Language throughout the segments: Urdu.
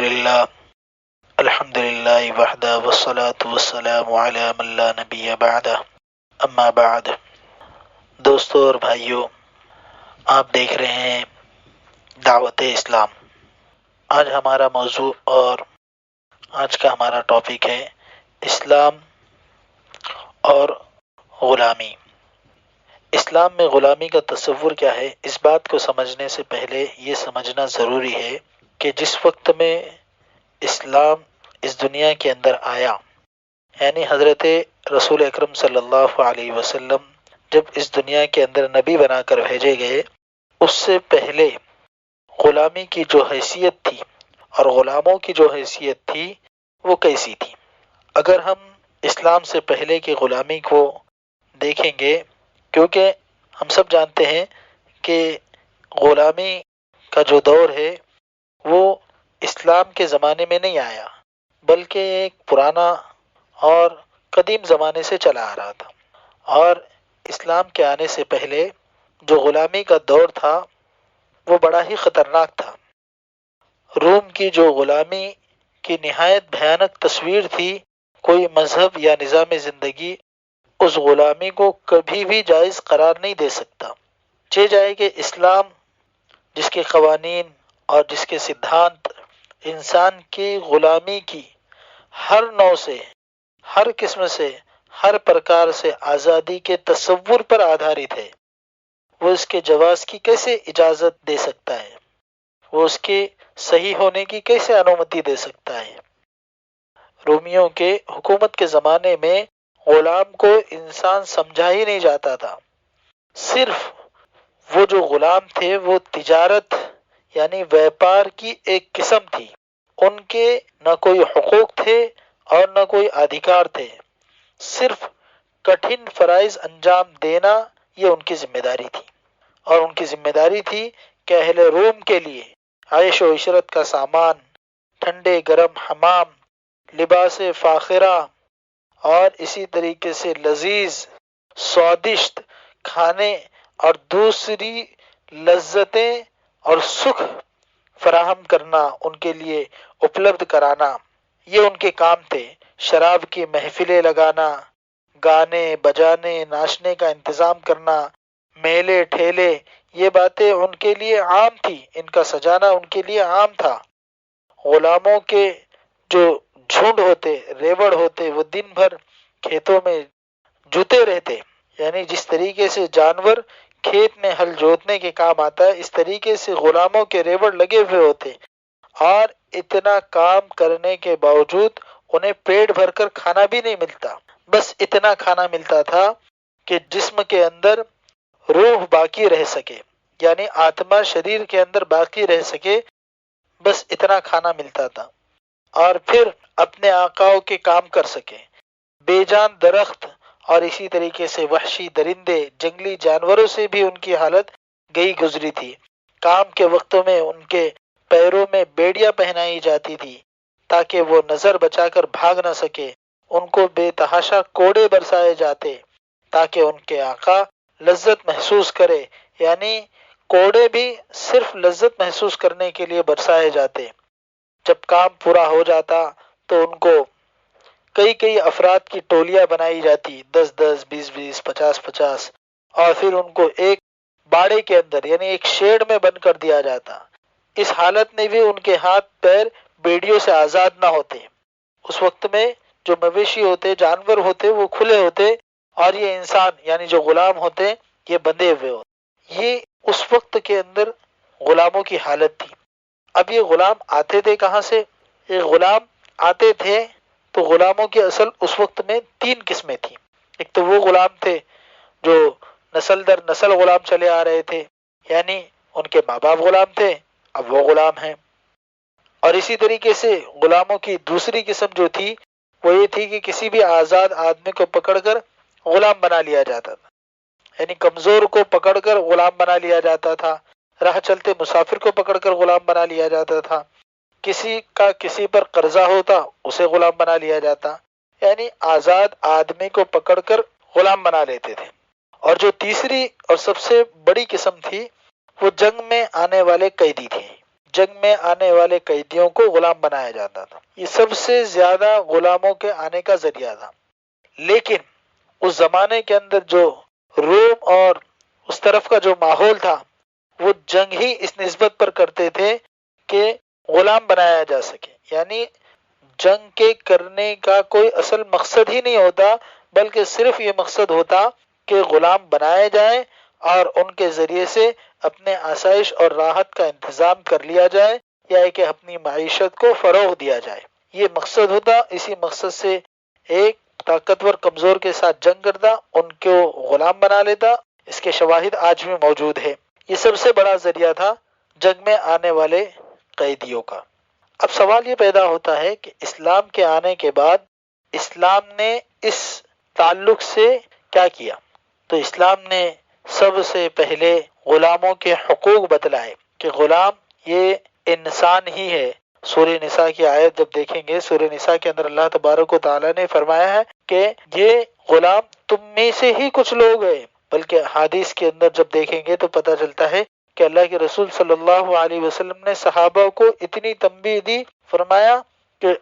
الحمد للہ وحدہ والصلاة والسلام علی من لا نبی بعدہ اما بعد۔ دوستو اور بھائیو، آپ دیکھ رہے ہیں دعوت اسلام۔ آج ہمارا موضوع اور آج کا ہمارا ٹاپک ہے اسلام اور غلامی۔ اسلام میں غلامی کا تصور کیا ہے، اس بات کو سمجھنے سے پہلے یہ سمجھنا ضروری ہے کہ جس وقت میں اسلام اس دنیا کے اندر آیا، یعنی حضرت رسول اکرم صلی اللہ علیہ وسلم جب اس دنیا کے اندر نبی بنا کر بھیجے گئے، اس سے پہلے غلامی کی جو حیثیت تھی اور غلاموں کی جو حیثیت تھی وہ کیسی تھی۔ اگر ہم اسلام سے پہلے کی غلامی کو دیکھیں گے، کیونکہ ہم سب جانتے ہیں کہ غلامی کا جو دور ہے وہ اسلام کے زمانے میں نہیں آیا، بلکہ ایک پرانا اور قدیم زمانے سے چلا آ رہا تھا۔ اور اسلام کے آنے سے پہلے جو غلامی کا دور تھا وہ بڑا ہی خطرناک تھا۔ روم کی جو غلامی کی نہایت بھیانک تصویر تھی، کوئی مذہب یا نظام زندگی اس غلامی کو کبھی بھی جائز قرار نہیں دے سکتا، چاہے جائے کہ اسلام جس کے قوانین اور جس کے سدھانت انسان کی غلامی کی ہر نوع سے، ہر قسم سے، ہر پرکار سے آزادی کے تصور پر آدھارت ہے، وہ اس کے جواز کی کیسے اجازت دے سکتا ہے، وہ اس کے صحیح ہونے کی کیسے انومتی دے سکتا ہے۔ رومیوں کے حکومت کے زمانے میں غلام کو انسان سمجھا ہی نہیں جاتا تھا، صرف وہ جو غلام تھے وہ تجارت یعنی ویپار کی ایک قسم تھی، ان کے نہ کوئی حقوق تھے اور نہ کوئی ادھیکار تھے، صرف کٹھن فرائض انجام دینا یہ ان کی ذمہ داری تھی۔ اور ان کی ذمہ داری تھی کہ اہل روم کے لیے عیش و عشرت کا سامان، ٹھنڈے گرم حمام، لباس فاخرہ اور اسی طریقے سے لذیذ سوادشت کھانے اور دوسری لذتیں اور سکھ فراہم کرنا، ان کے لیے اپلبدھ کرانا، یہ ان کے کام تھے۔ شراب کی محفلیں لگانا، گانے بجانے ناچنے کا انتظام کرنا، میلے ٹھیلے، یہ باتیں ان کے لیے عام تھی، ان کا سجانا ان کے لیے عام تھا۔ غلاموں کے جو جھنڈ ہوتے، ریوڑ ہوتے، وہ دن بھر کھیتوں میں جوتے رہتے، یعنی جس طریقے سے جانور کھیت میں ہل جوتنے کے کام آتا ہے، اس طریقے سے غلاموں کے ریوڑ لگے ہوئے ہوتے، اور اتنا کام کرنے کے باوجود انہیں پیٹ بھر کر کھانا بھی نہیں ملتا، بس اتنا کھانا ملتا تھا کہ جسم کے اندر روح باقی رہ سکے، یعنی آتما شریر کے اندر باقی رہ سکے، بس اتنا کھانا ملتا تھا، اور پھر اپنے آقاؤں کے کام کر سکے۔ بے جان درخت اور اسی طریقے سے وحشی درندے، جنگلی جانوروں سے بھی ان کی حالت گئی گزری تھی۔ کام کے وقتوں میں ان کے پیروں میں بیڑیاں پہنائی جاتی تھی تاکہ وہ نظر بچا کر بھاگ نہ سکے، ان کو بے تحاشا کوڑے برسائے جاتے تاکہ ان کے آقا لذت محسوس کرے، یعنی کوڑے بھی صرف لذت محسوس کرنے کے لیے برسائے جاتے۔ جب کام پورا ہو جاتا تو ان کو کئی کئی افراد کی ٹولیاں بنائی جاتی، 10 20 20 50 50، اور پھر ان کو ایک باڑے کے اندر یعنی ایک شیڈ میں بند کر دیا جاتا۔ اس حالت میں بھی ان کے ہاتھ پیر بیڑیوں سے آزاد نہ ہوتے۔ اس وقت میں جو مویشی ہوتے، جانور ہوتے، وہ کھلے ہوتے، اور یہ انسان یعنی جو غلام ہوتے یہ بندھے ہوئے ہوتے۔ یہ اس وقت کے اندر غلاموں کی حالت تھی۔ اب یہ غلام آتے تھے کہاں سے؟ یہ غلام آتے تھے تو غلاموں کی اصل اس وقت میں 3 قسمیں تھیں۔ ایک تو وہ غلام تھے جو نسل در نسل غلام چلے آ رہے تھے، یعنی ان کے ماں باپ غلام تھے، اب وہ غلام ہیں۔ اور اسی طریقے سے غلاموں کی دوسری قسم جو تھی وہ یہ تھی کہ کسی بھی آزاد آدمی کو پکڑ کر غلام بنا لیا جاتا تھا، یعنی کمزور کو پکڑ کر غلام بنا لیا جاتا تھا، راہ چلتے مسافر کو پکڑ کر غلام بنا لیا جاتا تھا، کسی کا کسی پر قرضہ ہوتا اسے غلام بنا لیا جاتا، یعنی آزاد آدمی کو پکڑ کر غلام بنا لیتے تھے۔ اور جو تیسری اور سب سے بڑی قسم تھی وہ جنگ میں آنے والے قیدی تھے، جنگ میں آنے والے قیدیوں کو غلام بنایا جاتا تھا۔ یہ سب سے زیادہ غلاموں کے آنے کا ذریعہ تھا۔ لیکن اس زمانے کے اندر جو روم اور اس طرف کا جو ماحول تھا وہ جنگ ہی اس نسبت پر کرتے تھے کہ غلام بنایا جا سکے، یعنی جنگ کے کرنے کا کوئی اصل مقصد ہی نہیں ہوتا، بلکہ صرف یہ مقصد ہوتا کہ غلام بنائے جائیں اور ان کے ذریعے سے اپنے آسائش اور راحت کا انتظام کر لیا جائے، یا کہ اپنی معیشت کو فروغ دیا جائے۔ یہ مقصد ہوتا۔ اسی مقصد سے ایک طاقتور کمزور کے ساتھ جنگ کرتا، ان کو غلام بنا لیتا۔ اس کے شواہد آج بھی موجود ہے۔ یہ سب سے بڑا ذریعہ تھا جنگ میں آنے والے قیدیوں کا۔ اب سوال یہ پیدا ہوتا ہے کہ اسلام کے آنے کے بعد اسلام نے اس تعلق سے کیا کیا؟ تو اسلام نے سب سے پہلے غلاموں کے حقوق بتلائے کہ غلام یہ انسان ہی ہے۔ سورہ نساء کی آیت جب دیکھیں گے، سورہ نساء کے اندر اللہ تبارک و تعالیٰ نے فرمایا ہے کہ یہ غلام تم میں سے ہی کچھ لوگ ہیں، بلکہ حدیث کے اندر جب دیکھیں گے تو پتہ چلتا ہے کہ اللہ کے رسول صلی اللہ علیہ وسلم نے صحابہ کو اتنی تنبیہ دی، فرمایا کہ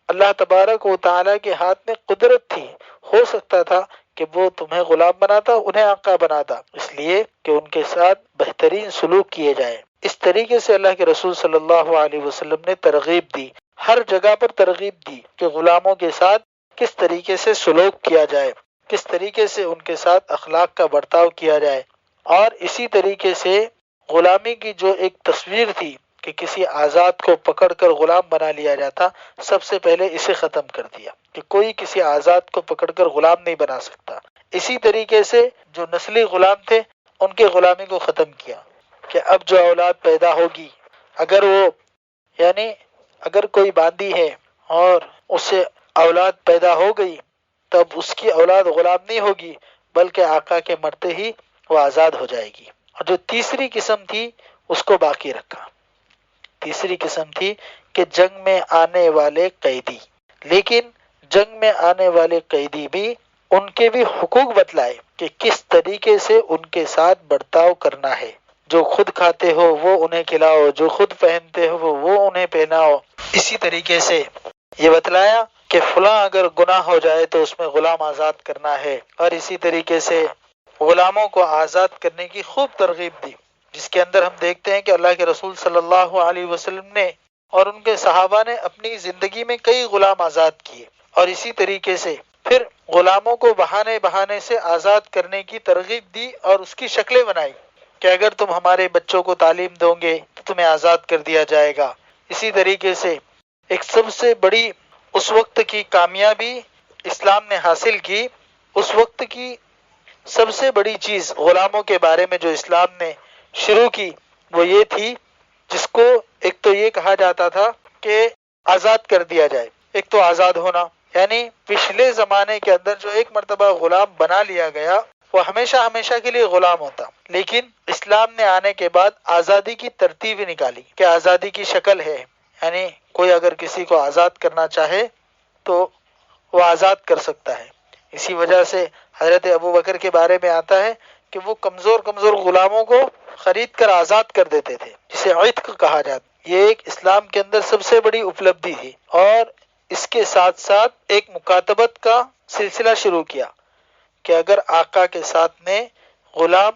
اللہ تبارک و تعالیٰ کے ہاتھ میں قدرت تھی، ہو سکتا تھا کہ وہ تمہیں غلام بناتا، انہیں آقا بناتا، اس لیے کہ ان کے ساتھ بہترین سلوک کیے جائے۔ اس طریقے سے اللہ کے رسول صلی اللہ علیہ وسلم نے ترغیب دی، ہر جگہ پر ترغیب دی کہ غلاموں کے ساتھ کس طریقے سے سلوک کیا جائے، کس طریقے سے ان کے ساتھ اخلاق کا برتاؤ کیا جائے۔ اور اسی طریقے سے غلامی کی جو ایک تصویر تھی کہ کسی آزاد کو پکڑ کر غلام بنا لیا جاتا، سب سے پہلے اسے ختم کر دیا کہ کوئی کسی آزاد کو پکڑ کر غلام نہیں بنا سکتا۔ اسی طریقے سے جو نسلی غلام تھے ان کے غلامی کو ختم کیا کہ اب جو اولاد پیدا ہوگی، اگر وہ یعنی اگر کوئی باندی ہے اور اس سے اولاد پیدا ہو گئی، تب اس کی اولاد غلام نہیں ہوگی، بلکہ آقا کے مرتے ہی وہ آزاد ہو جائے گی۔ اور جو تیسری قسم تھی اس کو باقی رکھا۔ تیسری قسم تھی کہ جنگ میں آنے والے قیدی، لیکن جنگ میں آنے والے قیدی بھی ان کے بھی حقوق بتلائے کہ کس طریقے سے ان کے ساتھ برتاؤ کرنا ہے۔ جو خود کھاتے ہو وہ انہیں کھلاؤ، جو خود پہنتے ہو وہ انہیں پہناؤ۔ اسی طریقے سے یہ بتلایا کہ فلاں اگر گناہ ہو جائے تو اس میں غلام آزاد کرنا ہے، اور اسی طریقے سے غلاموں کو آزاد کرنے کی خوب ترغیب دی، جس کے اندر ہم دیکھتے ہیں کہ اللہ کے رسول صلی اللہ علیہ وسلم نے اور ان کے صحابہ نے اپنی زندگی میں کئی غلام آزاد کیے، اور اسی طریقے سے پھر غلاموں کو بہانے بہانے سے آزاد کرنے کی ترغیب دی اور اس کی شکلیں بنائی کہ اگر تم ہمارے بچوں کو تعلیم دو گے تو تمہیں آزاد کر دیا جائے گا۔ اسی طریقے سے ایک سب سے بڑی اس وقت کی کامیابی اسلام نے حاصل کی، اس وقت کی سب سے بڑی چیز غلاموں کے بارے میں جو اسلام نے شروع کی وہ یہ تھی، جس کو ایک تو یہ کہا جاتا تھا کہ آزاد کر دیا جائے۔ ایک تو آزاد ہونا، یعنی پچھلے زمانے کے اندر جو ایک مرتبہ غلام بنا لیا گیا وہ ہمیشہ ہمیشہ کے لیے غلام ہوتا، لیکن اسلام نے آنے کے بعد آزادی کی ترتیب نکالی کہ آزادی کی شکل ہے، یعنی کوئی اگر کسی کو آزاد کرنا چاہے تو وہ آزاد کر سکتا ہے۔ اسی وجہ سے حضرت ابوبکر کے بارے میں آتا ہے کہ وہ کمزور کمزور غلاموں کو خرید کر آزاد کر دیتے تھے، جسے عتق کہا جاتا۔ یہ ایک اسلام کے اندر سب سے بڑی اپلبدھی تھی، اور اس کے ساتھ ساتھ ایک مکاتبت کا سلسلہ شروع کیا کہ اگر آقا کے ساتھ میں غلام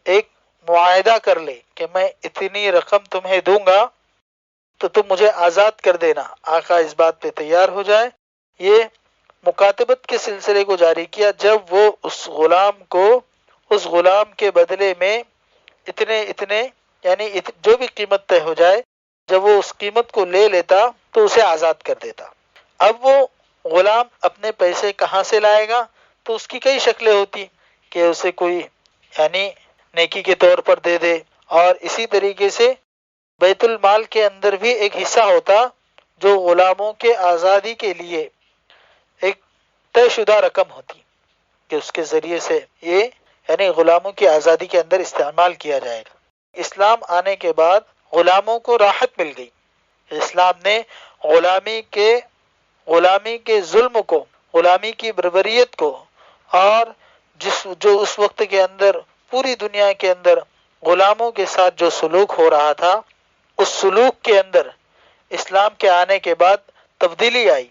ایک معاہدہ کر لے کہ میں اتنی رقم تمہیں دوں گا تو تم مجھے آزاد کر دینا، آقا اس بات پہ تیار ہو جائے، یہ مکاتبت کے سلسلے کو جاری کیا۔ جب وہ اس غلام کے بدلے میں اتنے یعنی جو بھی قیمت طے ہو جائے، جب وہ اس قیمت کو لے لیتا تو اسے آزاد کر دیتا۔ اب وہ غلام اپنے پیسے کہاں سے لائے گا؟ تو اس کی کئی شکلیں ہوتی کہ اسے کوئی یعنی نیکی کے طور پر دے دے، اور اسی طریقے سے بیت المال کے اندر بھی ایک حصہ ہوتا جو غلاموں کے آزادی کے لیے ایک طے شدہ رقم ہوتی کہ اس کے ذریعے سے یہ یعنی غلاموں کی آزادی کے اندر استعمال کیا جائے گا۔ اسلام آنے کے بعد غلاموں کو راحت مل گئی۔ اسلام نے غلامی کے ظلم کو، غلامی کی بربریت کو، اور جو اس وقت کے اندر پوری دنیا کے اندر غلاموں کے ساتھ جو سلوک ہو رہا تھا اس سلوک کے اندر اسلام کے آنے کے بعد تبدیلی آئی.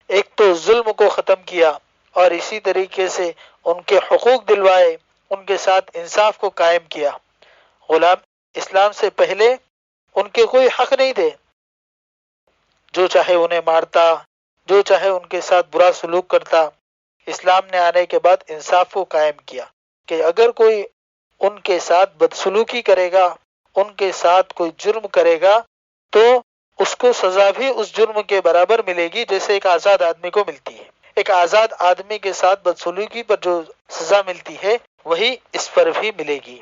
ایک تو ظلم کو ختم کیا اور اسی طریقے سے ان کے حقوق دلوائے، ان کے ساتھ انصاف کو قائم کیا. غلام اسلام سے پہلے ان کے کوئی حق نہیں تھے، جو چاہے انہیں مارتا، جو چاہے ان کے ساتھ برا سلوک کرتا. اسلام نے آنے کے بعد انصاف کو قائم کیا کہ اگر کوئی ان کے ساتھ بدسلوکی کرے گا، ان کے ساتھ کوئی جرم کرے گا تو اس کو سزا بھی اس جرم کے برابر ملے گی جیسے ایک آزاد آدمی کو ملتی ہے. ایک آزاد آدمی کے ساتھ بدسلوکی پر جو سزا ملتی ہے وہی اس پر بھی ملے گی.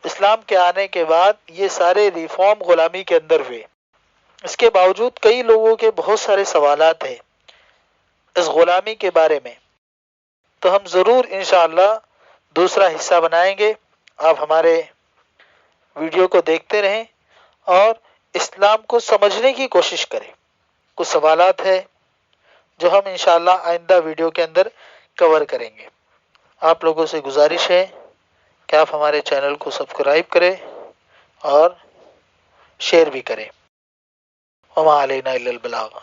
اسلام کے آنے کے بعد یہ سارے ریفارم غلامی کے اندر ہوئے. اس کے باوجود کئی لوگوں کے بہت سارے سوالات ہیں اس غلامی کے بارے میں، تو ہم ضرور انشاءاللہ دوسرا حصہ بنائیں گے. آپ ہمارے ویڈیو کو دیکھتے رہیں اور اسلام کو سمجھنے کی کوشش کریں. کچھ سوالات ہیں جو ہم انشاءاللہ آئندہ ویڈیو کے اندر کور کریں گے. آپ لوگوں سے گزارش ہے کہ آپ ہمارے چینل کو سبسکرائب کریں اور شیئر بھی کریں. وما علینا الا البلاغ.